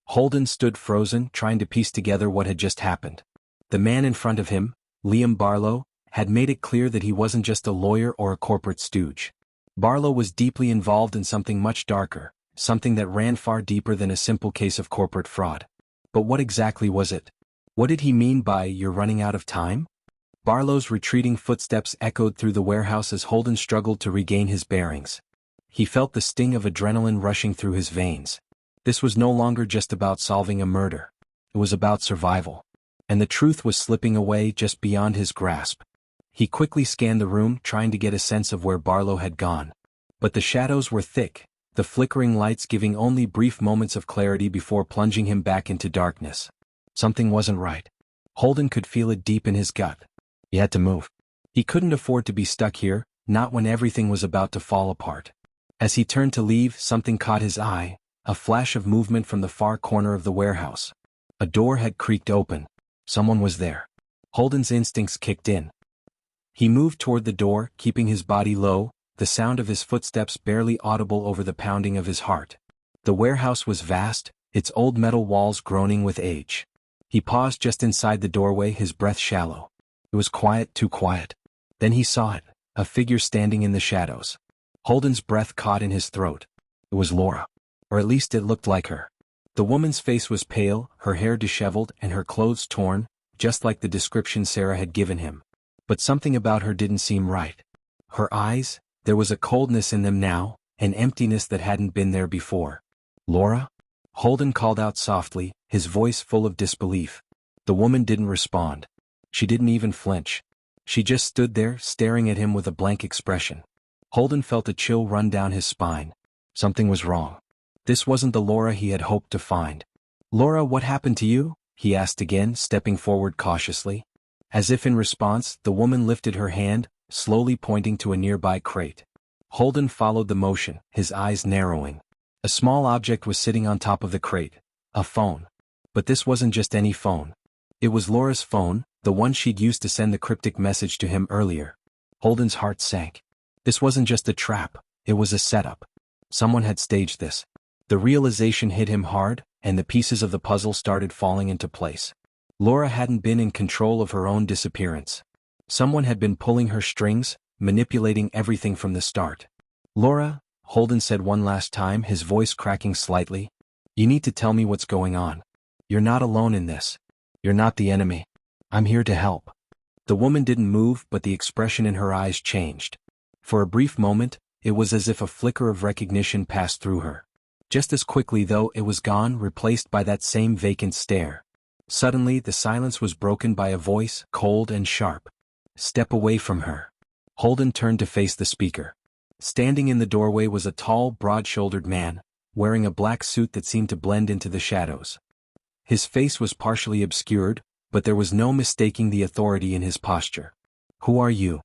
Holden stood frozen, trying to piece together what had just happened. The man in front of him, Liam Barlow, had made it clear that he wasn't just a lawyer or a corporate stooge. Barlow was deeply involved in something much darker, something that ran far deeper than a simple case of corporate fraud. But what exactly was it? What did he mean by "you're running out of time"? Barlow's retreating footsteps echoed through the warehouse as Holden struggled to regain his bearings. He felt the sting of adrenaline rushing through his veins. This was no longer just about solving a murder. It was about survival. And the truth was slipping away just beyond his grasp. He quickly scanned the room, trying to get a sense of where Barlow had gone. But the shadows were thick, the flickering lights giving only brief moments of clarity before plunging him back into darkness. Something wasn't right. Holden could feel it deep in his gut. He had to move. He couldn't afford to be stuck here, not when everything was about to fall apart. As he turned to leave, something caught his eye, a flash of movement from the far corner of the warehouse. A door had creaked open. Someone was there. Holden's instincts kicked in. He moved toward the door, keeping his body low, the sound of his footsteps barely audible over the pounding of his heart. The warehouse was vast, its old metal walls groaning with age. He paused just inside the doorway, his breath shallow. It was quiet, too quiet. Then he saw it, a figure standing in the shadows. Holden's breath caught in his throat. It was Laura. Or at least it looked like her. The woman's face was pale, her hair disheveled, and her clothes torn, just like the description Sarah had given him. But something about her didn't seem right. Her eyes, there was a coldness in them now, an emptiness that hadn't been there before. "Laura?" Holden called out softly, his voice full of disbelief. The woman didn't respond. She didn't even flinch. She just stood there, staring at him with a blank expression. Holden felt a chill run down his spine. Something was wrong. This wasn't the Laura he had hoped to find. "Laura, what happened to you?" he asked again, stepping forward cautiously. As if in response, the woman lifted her hand, slowly pointing to a nearby crate. Holden followed the motion, his eyes narrowing. A small object was sitting on top of the crate. A phone. But this wasn't just any phone. It was Laura's phone, the one she'd used to send the cryptic message to him earlier. Holden's heart sank. This wasn't just a trap, it was a setup. Someone had staged this. The realization hit him hard, and the pieces of the puzzle started falling into place. Laura hadn't been in control of her own disappearance. Someone had been pulling her strings, manipulating everything from the start. "Laura," Holden said one last time, his voice cracking slightly, "you need to tell me what's going on. You're not alone in this. You're not the enemy. I'm here to help." The woman didn't move, but the expression in her eyes changed. For a brief moment, it was as if a flicker of recognition passed through her. Just as quickly, though, it was gone, replaced by that same vacant stare. Suddenly, the silence was broken by a voice, cold and sharp. "Step away from her." Holden turned to face the speaker. Standing in the doorway was a tall, broad-shouldered man, wearing a black suit that seemed to blend into the shadows. His face was partially obscured, but there was no mistaking the authority in his posture. "Who are you?"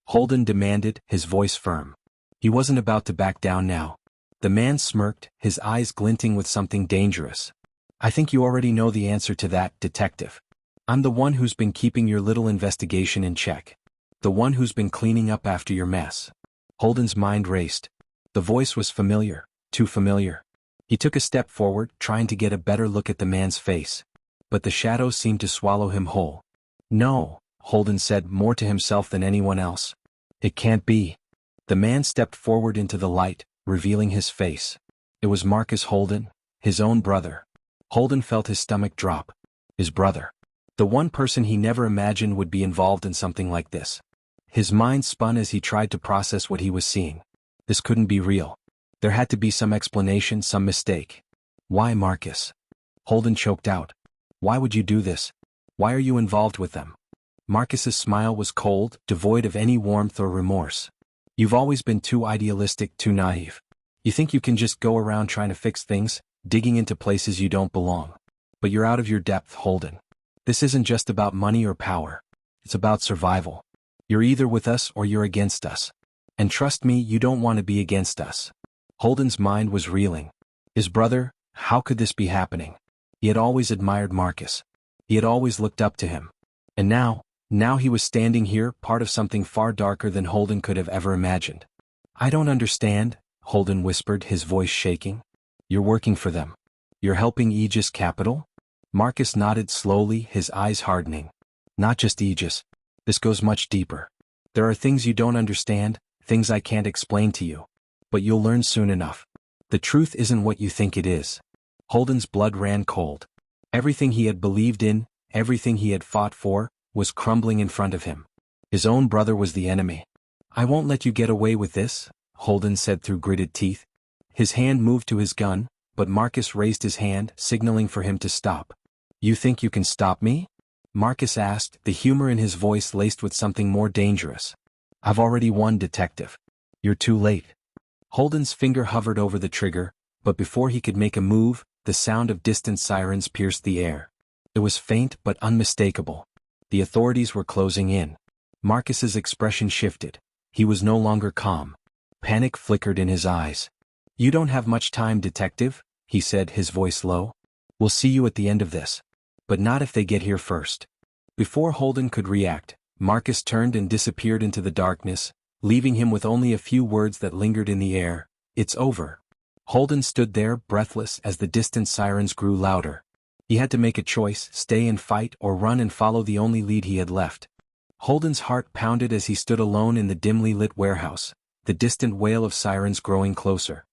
Holden demanded, his voice firm. He wasn't about to back down now. The man smirked, his eyes glinting with something dangerous. "I think you already know the answer to that, detective. I'm the one who's been keeping your little investigation in check. The one who's been cleaning up after your mess." Holden's mind raced. The voice was familiar, too familiar. He took a step forward, trying to get a better look at the man's face. But the shadows seemed to swallow him whole. "No," Holden said, more to himself than anyone else. "It can't be." The man stepped forward into the light, revealing his face. It was Marcus Holden, his own brother. Holden felt his stomach drop. His brother. The one person he never imagined would be involved in something like this. His mind spun as he tried to process what he was seeing. This couldn't be real. There had to be some explanation, some mistake. "Why, Marcus?" Holden choked out. "Why would you do this? Why are you involved with them?" Marcus's smile was cold, devoid of any warmth or remorse. "You've always been too idealistic, too naive. You think you can just go around trying to fix things, digging into places you don't belong. But you're out of your depth, Holden. This isn't just about money or power. It's about survival. You're either with us or you're against us. And trust me, you don't want to be against us." Holden's mind was reeling. His brother, how could this be happening? He had always admired Marcus. He had always looked up to him. And now he was standing here, part of something far darker than Holden could have ever imagined. "I don't understand," Holden whispered, his voice shaking. "You're working for them. You're helping Aegis Capital? Marcus nodded slowly, his eyes hardening. Not just Aegis. This goes much deeper. There are things you don't understand, things I can't explain to you. But you'll learn soon enough. The truth isn't what you think it is. Holden's blood ran cold. Everything he had believed in, everything he had fought for, was crumbling in front of him. His own brother was the enemy. I won't let you get away with this, Holden said through gritted teeth. His hand moved to his gun, but Marcus raised his hand, signaling for him to stop. You think you can stop me? Marcus asked, the humor in his voice laced with something more dangerous. I've already won, detective. You're too late. Holden's finger hovered over the trigger, but before he could make a move, the sound of distant sirens pierced the air. It was faint but unmistakable. The authorities were closing in. Marcus's expression shifted. He was no longer calm. Panic flickered in his eyes. You don't have much time, detective, he said, his voice low. We'll see you at the end of this. But not if they get here first. Before Holden could react, Marcus turned and disappeared into the darkness, leaving him with only a few words that lingered in the air. It's over. Holden stood there, breathless, as the distant sirens grew louder. He had to make a choice, stay and fight or run and follow the only lead he had left. Holden's heart pounded as he stood alone in the dimly lit warehouse, the distant wail of sirens growing closer.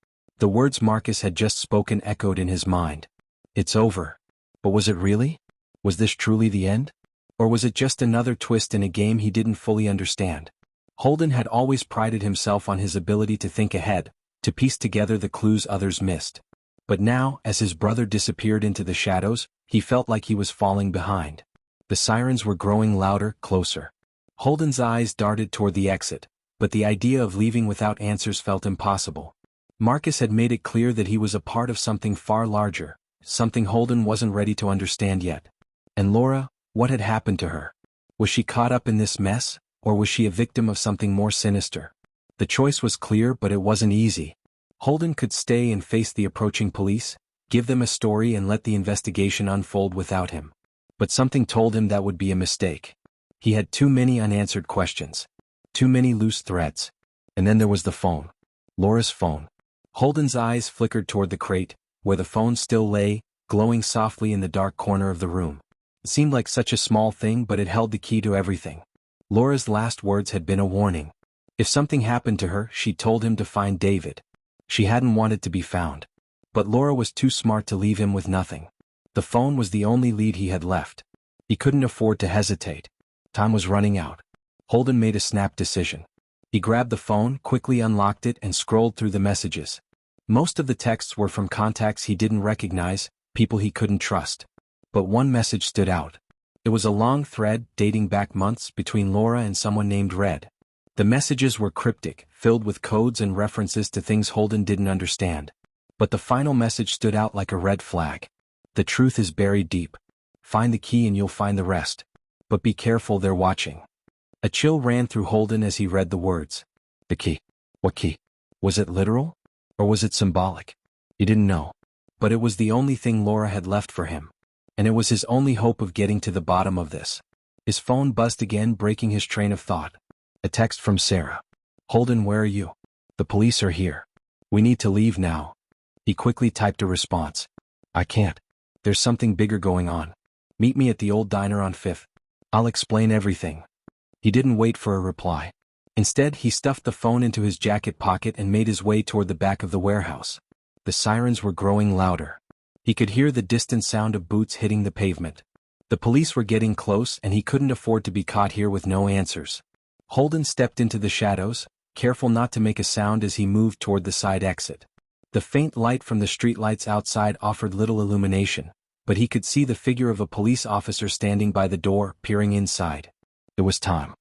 The words Marcus had just spoken echoed in his mind. It's over. But was it really? Was this truly the end? Or was it just another twist in a game he didn't fully understand? Holden had always prided himself on his ability to think ahead, to piece together the clues others missed. But now, as his brother disappeared into the shadows, he felt like he was falling behind. The sirens were growing louder, closer. Holden's eyes darted toward the exit, but the idea of leaving without answers felt impossible. Marcus had made it clear that he was a part of something far larger, something Holden wasn't ready to understand yet. And Laura, what had happened to her? Was she caught up in this mess, or was she a victim of something more sinister? The choice was clear, but it wasn't easy. Holden could stay and face the approaching police, give them a story and let the investigation unfold without him. But something told him that would be a mistake. He had too many unanswered questions. Too many loose threads. And then there was the phone. Laura's phone. Holden's eyes flickered toward the crate, where the phone still lay, glowing softly in the dark corner of the room. It seemed like such a small thing, but it held the key to everything. Laura's last words had been a warning. If something happened to her, she told him to find David. She hadn't wanted to be found. But Laura was too smart to leave him with nothing. The phone was the only lead he had left. He couldn't afford to hesitate. Time was running out. Holden made a snap decision. He grabbed the phone, quickly unlocked it and scrolled through the messages. Most of the texts were from contacts he didn't recognize, people he couldn't trust. But one message stood out. It was a long thread dating back months between Laura and someone named Red. The messages were cryptic, filled with codes and references to things Holden didn't understand. But the final message stood out like a red flag. The truth is buried deep. Find the key and you'll find the rest. But be careful, they're watching. A chill ran through Holden as he read the words. The key. What key? Was it literal? Or was it symbolic? He didn't know. But it was the only thing Laura had left for him. And it was his only hope of getting to the bottom of this. His phone buzzed again, breaking his train of thought. A text from Sarah. Holden, where are you? The police are here. We need to leave now. He quickly typed a response. I can't. There's something bigger going on. Meet me at the old diner on 5th. I'll explain everything. He didn't wait for a reply. Instead, he stuffed the phone into his jacket pocket and made his way toward the back of the warehouse. The sirens were growing louder. He could hear the distant sound of boots hitting the pavement. The police were getting close and he couldn't afford to be caught here with no answers. Holden stepped into the shadows, careful not to make a sound as he moved toward the side exit. The faint light from the streetlights outside offered little illumination, but he could see the figure of a police officer standing by the door, peering inside. It was time.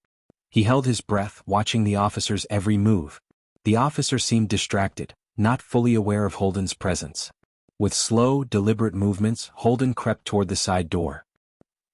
He held his breath, watching the officer's every move. The officer seemed distracted, not fully aware of Holden's presence. With slow, deliberate movements, Holden crept toward the side door.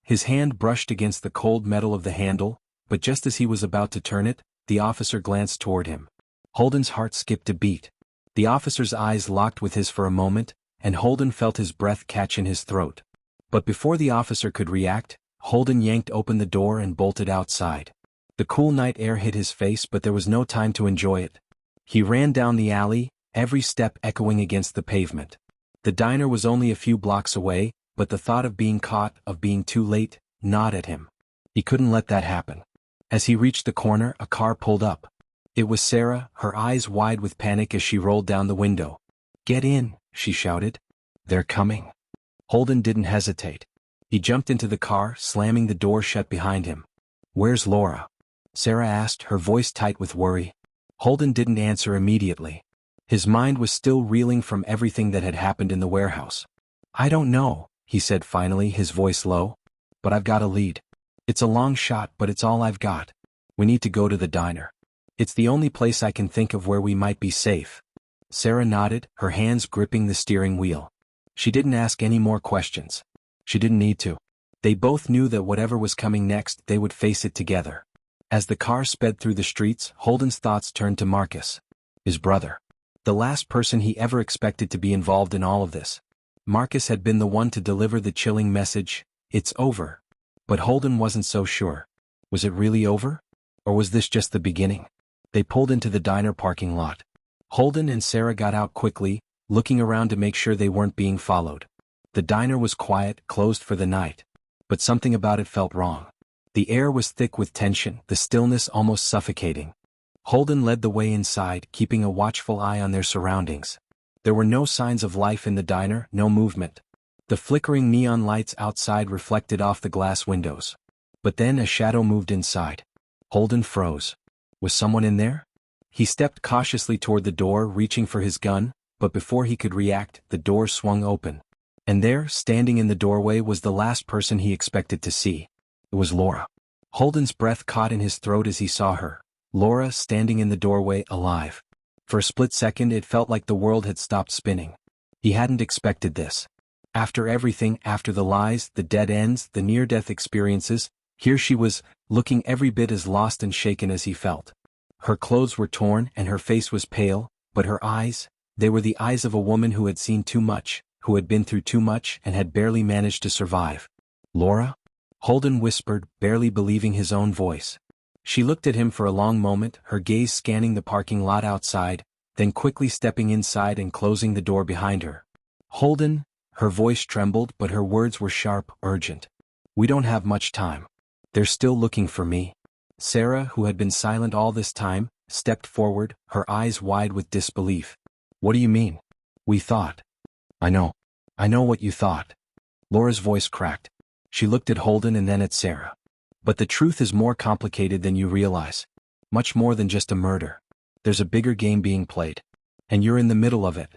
His hand brushed against the cold metal of the handle, but just as he was about to turn it, the officer glanced toward him. Holden's heart skipped a beat. The officer's eyes locked with his for a moment, and Holden felt his breath catch in his throat. But before the officer could react, Holden yanked open the door and bolted outside. The cool night air hit his face, but there was no time to enjoy it. He ran down the alley, every step echoing against the pavement. The diner was only a few blocks away, but the thought of being caught, of being too late, gnawed at him. He couldn't let that happen. As he reached the corner, a car pulled up. It was Sarah, her eyes wide with panic as she rolled down the window. "Get in," she shouted. "They're coming." Holden didn't hesitate. He jumped into the car, slamming the door shut behind him. "Where's Laura?" Sarah asked, her voice tight with worry. Holden didn't answer immediately. His mind was still reeling from everything that had happened in the warehouse. "I don't know," he said finally, his voice low. "But I've got a lead. It's a long shot, but it's all I've got. We need to go to the diner. It's the only place I can think of where we might be safe." Sarah nodded, her hands gripping the steering wheel. She didn't ask any more questions. She didn't need to. They both knew that whatever was coming next, they would face it together. As the car sped through the streets, Holden's thoughts turned to Marcus. His brother. The last person he ever expected to be involved in all of this. Marcus had been the one to deliver the chilling message, "It's over." But Holden wasn't so sure. Was it really over? Or was this just the beginning? They pulled into the diner parking lot. Holden and Sarah got out quickly, looking around to make sure they weren't being followed. The diner was quiet, closed for the night. But something about it felt wrong. The air was thick with tension, the stillness almost suffocating. Holden led the way inside, keeping a watchful eye on their surroundings. There were no signs of life in the diner, no movement. The flickering neon lights outside reflected off the glass windows. But then a shadow moved inside. Holden froze. Was someone in there? He stepped cautiously toward the door, reaching for his gun, but before he could react, the door swung open. And there, standing in the doorway, was the last person he expected to see. It was Laura. Holden's breath caught in his throat as he saw her. Laura, standing in the doorway, alive. For a split second it felt like the world had stopped spinning. He hadn't expected this. After everything, after the lies, the dead ends, the near-death experiences, here she was, looking every bit as lost and shaken as he felt. Her clothes were torn and her face was pale, but her eyes, they were the eyes of a woman who had seen too much, who had been through too much and had barely managed to survive. "Laura?" Holden whispered, barely believing his own voice. She looked at him for a long moment, her gaze scanning the parking lot outside, then quickly stepping inside and closing the door behind her. "Holden," her voice trembled, but her words were sharp, urgent. "We don't have much time. They're still looking for me." Sarah, who had been silent all this time, stepped forward, her eyes wide with disbelief. "What do you mean?" "We thought." I know what you thought." Laura's voice cracked. She looked at Holden and then at Sarah. "But the truth is more complicated than you realize. Much more than just a murder. There's a bigger game being played. And you're in the middle of it."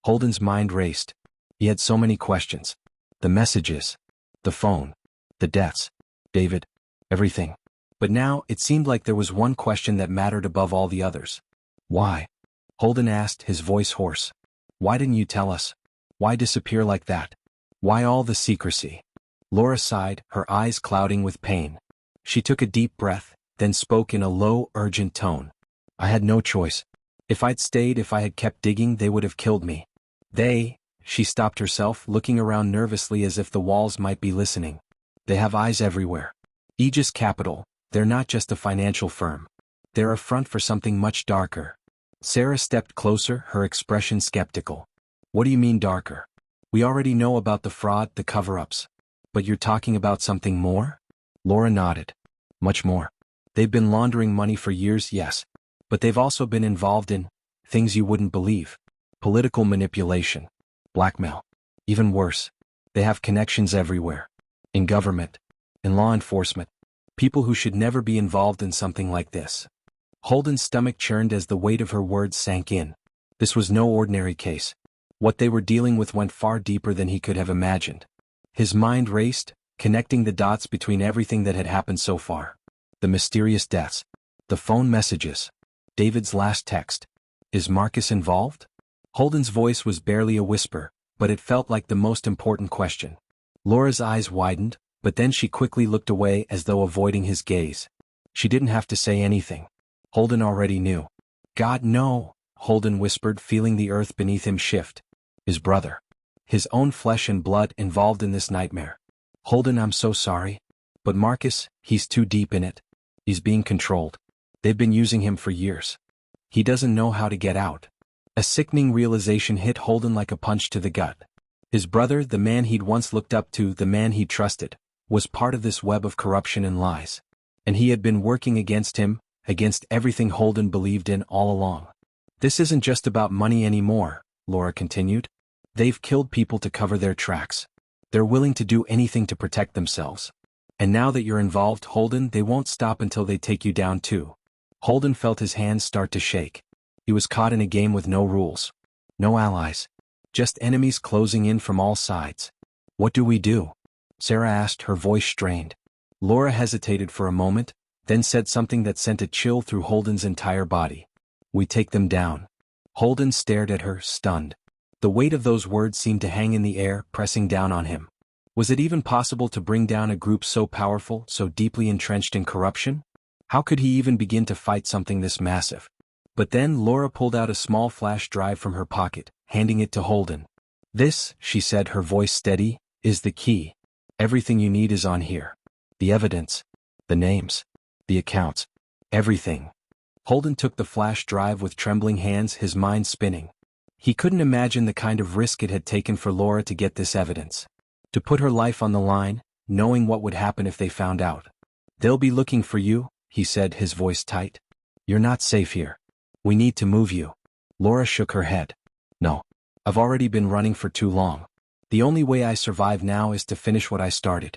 Holden's mind raced. He had so many questions. The messages. The phone. The deaths. David. Everything. But now, it seemed like there was one question that mattered above all the others. "Why?" Holden asked, his voice hoarse. "Why didn't you tell us? Why disappear like that? Why all the secrecy?" Laura sighed, her eyes clouding with pain. She took a deep breath, then spoke in a low, urgent tone. "I had no choice. If I'd stayed, if I had kept digging, they would have killed me. She stopped herself, looking around nervously as if the walls might be listening. "They have eyes everywhere. Aegis Capital, they're not just a financial firm. They're a front for something much darker." Sarah stepped closer, her expression skeptical. "What do you mean darker? We already know about the fraud, the cover-ups. But you're talking about something more?" Laura nodded. "Much more. They've been laundering money for years, yes. But they've also been involved in things you wouldn't believe. Political manipulation. Blackmail. Even worse. They have connections everywhere. In government. In law enforcement. People who should never be involved in something like this." Holden's stomach churned as the weight of her words sank in. This was no ordinary case. What they were dealing with went far deeper than he could have imagined. His mind raced, connecting the dots between everything that had happened so far. The mysterious deaths. The phone messages. David's last text. Is Marcus involved? Holden's voice was barely a whisper, but it felt like the most important question. Laura's eyes widened, but then she quickly looked away as though avoiding his gaze. She didn't have to say anything. Holden already knew. "God, no," Holden whispered, feeling the earth beneath him shift. His brother. His own flesh and blood involved in this nightmare. "Holden, I'm so sorry. But Marcus, he's too deep in it. He's being controlled. They've been using him for years. He doesn't know how to get out." A sickening realization hit Holden like a punch to the gut. His brother, the man he'd once looked up to, the man he'd trusted, was part of this web of corruption and lies. And he had been working against him, against everything Holden believed in all along. This isn't just about money anymore, Laura continued. They've killed people to cover their tracks. They're willing to do anything to protect themselves. And now that you're involved, Holden, they won't stop until they take you down too. Holden felt his hands start to shake. He was caught in a game with no rules. No allies. Just enemies closing in from all sides. What do we do? Sarah asked, her voice strained. Laura hesitated for a moment, then said something that sent a chill through Holden's entire body. We take them down. Holden stared at her, stunned. The weight of those words seemed to hang in the air, pressing down on him. Was it even possible to bring down a group so powerful, so deeply entrenched in corruption? How could he even begin to fight something this massive? But then Laura pulled out a small flash drive from her pocket, handing it to Holden. This, she said, her voice steady, is the key. Everything you need is on here. The evidence. The names. The accounts. Everything. Holden took the flash drive with trembling hands, his mind spinning. He couldn't imagine the kind of risk it had taken for Laura to get this evidence. To put her life on the line, knowing what would happen if they found out. They'll be looking for you, he said, his voice tight. You're not safe here. We need to move you. Laura shook her head. No. I've already been running for too long. The only way I survive now is to finish what I started.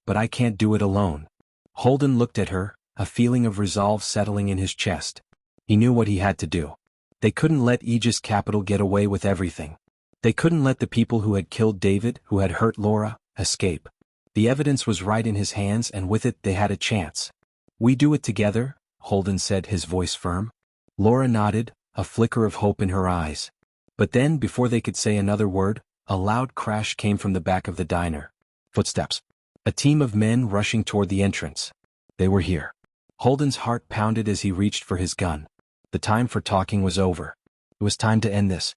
But I can't do it alone. Holden looked at her, a feeling of resolve settling in his chest. He knew what he had to do. They couldn't let Aegis Capital get away with everything. They couldn't let the people who had killed David, who had hurt Laura, escape. The evidence was right in his hands, and with it they had a chance. We do it together, Holden said, his voice firm. Laura nodded, a flicker of hope in her eyes. But then, before they could say another word, a loud crash came from the back of the diner. Footsteps. A team of men rushing toward the entrance. They were here. Holden's heart pounded as he reached for his gun. The time for talking was over. It was time to end this.